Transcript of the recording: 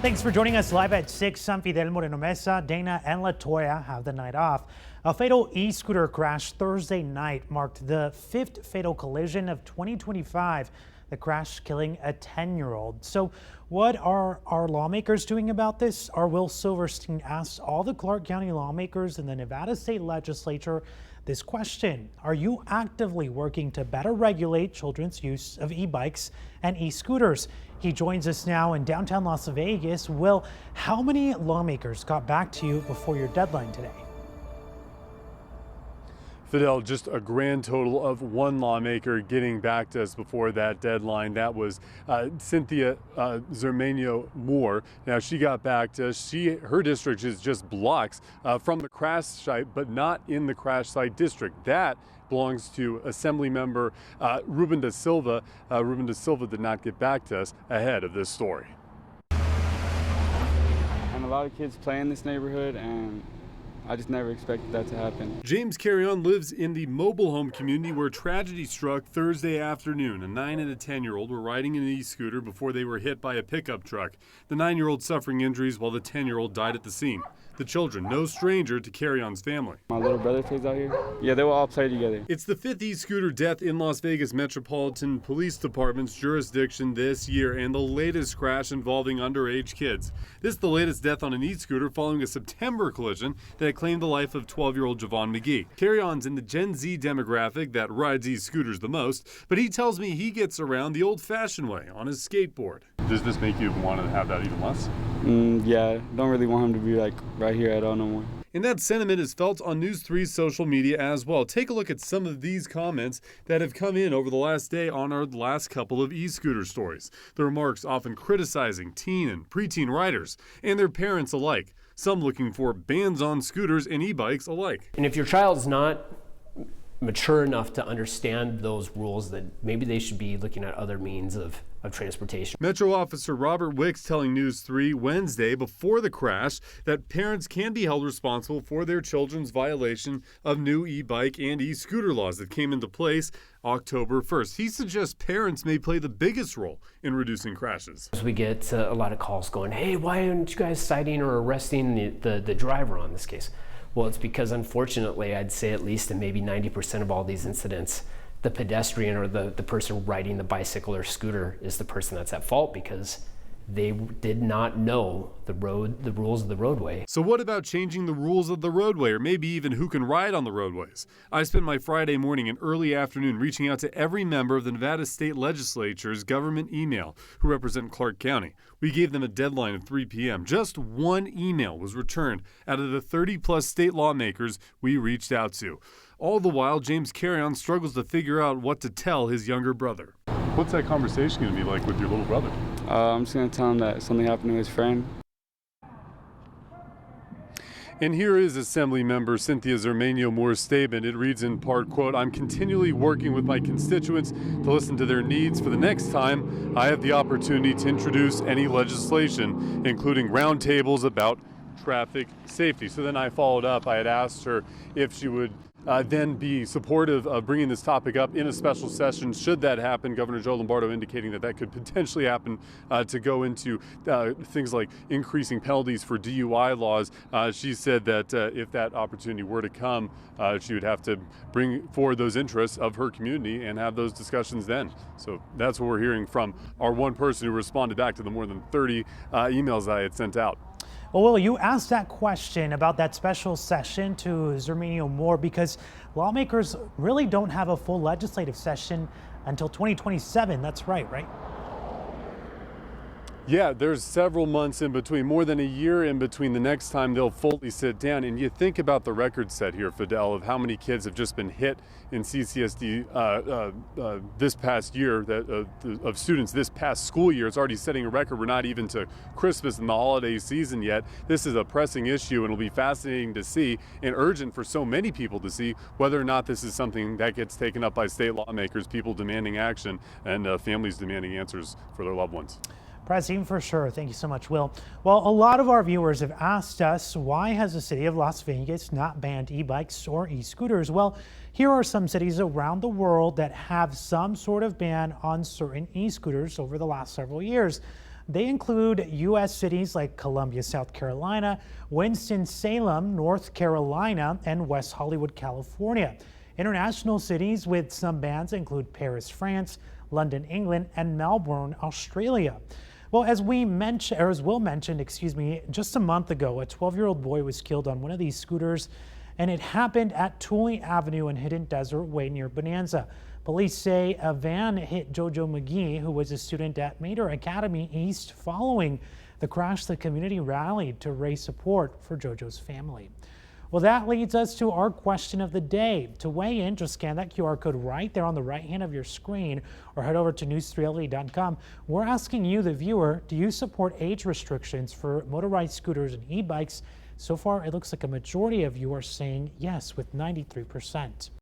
Thanks for joining us live at 6. I'm Fidel Moreno Mesa. Dana and Latoya have the night off. A fatal e-scooter crash Thursday night marked the 5th fatal collision of 2025. The crash killing a 10-year-old. So what are our lawmakers doing about this? Our Will Silverstein asked all the Clark County lawmakers in the Nevada State Legislature this question. Are you actively working to better regulate children's use of e-bikes and e-scooters? He joins us now in downtown Las Vegas. Will, how many lawmakers got back to you before your deadline today? Fidel, just a grand total of one lawmaker getting back to us before that deadline. That was Cinthia Zermeño Moore. Now, she got back to us. Her district is just blocks from the crash site, but not in the crash site district. That belongs to Assemblymember Ruben da Silva. Ruben da Silva did not get back to us ahead of this story. And a lot of kids play in this neighborhood, and I just never expected that to happen. James Carrion lives in the mobile home community where tragedy struck Thursday afternoon. A 9 and a 10-year-old were riding an e-scooter before they were hit by a pickup truck. The 9-year-old suffering injuries while the 10-year-old died at the scene. The children, no stranger to Carrion's family. My little brother plays out here. Yeah, they will all play together. It's the 5th e-scooter death in Las Vegas Metropolitan Police Department's jurisdiction this year, and the latest crash involving underage kids. This is the latest death on an e-scooter following a September collision that claimed the life of 12-year-old Javon McGee. Carrion's in the Gen Z demographic that rides e-scooters the most, but he tells me he gets around the old-fashioned way on his skateboard. Does this make you want to have that even less? Yeah, don't really want him to be like right here at all no more. And that sentiment is felt on News 3's social media as well. Take a look at some of these comments that have come in over the last day on our last couple of e-scooter stories. The remarks often criticizing teen and preteen riders and their parents alike. Some looking for bans on scooters and e-bikes alike. And if your child's not mature enough to understand those rules, then maybe they should be looking at other means of transportation. Metro Officer Robert Wicks telling News 3 Wednesday before the crash that parents can be held responsible for their children's violation of new e-bike and e-scooter laws that came into place October 1st. He suggests parents may play the biggest role in reducing crashes. We get a lot of calls going, hey, why aren't you guys citing or arresting the driver on this case? Well, it's because unfortunately, I'd say at least in maybe 90% of all these incidents, the pedestrian or the person riding the bicycle or scooter is the person that's at fault because they did not know the rules of the roadway. So what about changing the rules of the roadway, or maybe even who can ride on the roadways? I spent my Friday morning and early afternoon reaching out to every member of the Nevada State Legislature's government email who represent Clark County. We gave them a deadline of 3 p.m. Just one email was returned out of the 30-plus state lawmakers we reached out to. All the while, James Carrion struggles to figure out what to tell his younger brother. What's that conversation going to be like with your little brother? I'm just going to tell him that something happened to his friend. And here is Assemblymember Cinthia Zermeño Moore's statement. It reads in part, quote, "I'm continually working with my constituents to listen to their needs for the next time I have the opportunity to introduce any legislation, including roundtables about traffic safety." So then I followed up. I had asked her if she would then be supportive of bringing this topic up in a special session. Should that happen, Governor Joe Lombardo indicating that could potentially happen to go into things like increasing penalties for DUI laws. She said that if that opportunity were to come, she would have to bring forward those interests of her community and have those discussions then. So that's what we're hearing from our one person who responded back to the more than 30 emails I had sent out. Well, Will, you asked that question about that special session to Zermeño Moore because lawmakers really don't have a full legislative session until 2027. That's right? Yeah, there's several months in between, more than a year in between the next time they'll fully sit down. And you think about the record set here, Fidel, of how many kids have just been hit in CCSD this past year, of students this past school year. It's already setting a record. We're not even to Christmas and the holiday season yet. This is a pressing issue, and it'll be fascinating to see and urgent for so many people to see whether or not this is something that gets taken up by state lawmakers, people demanding action, and families demanding answers for their loved ones. Pressing for sure. Thank you so much, Will. Well, a lot of our viewers have asked us, why has the city of Las Vegas not banned e-bikes or e-scooters? Well, here are some cities around the world that have some sort of ban on certain e-scooters over the last several years. They include U.S. cities like Columbia, South Carolina, Winston-Salem, North Carolina, and West Hollywood, California. International cities with some bans include Paris, France, London, England, and Melbourne, Australia. Well, as Will mentioned, just a month ago, a 12-year-old boy was killed on one of these scooters, and it happened at Tooley Avenue in Hidden Desert Way near Bonanza. Police say a van hit Jojo McGee, who was a student at Mater Academy East. Following the crash, the community rallied to raise support for Jojo's family. Well, that leads us to our question of the day. To weigh in, just scan that QR code right there on the right hand of your screen or head over to news3la.com. We're asking you, the viewer, do you support age restrictions for motorized scooters and e-bikes? So far, it looks like a majority of you are saying yes, with 93%.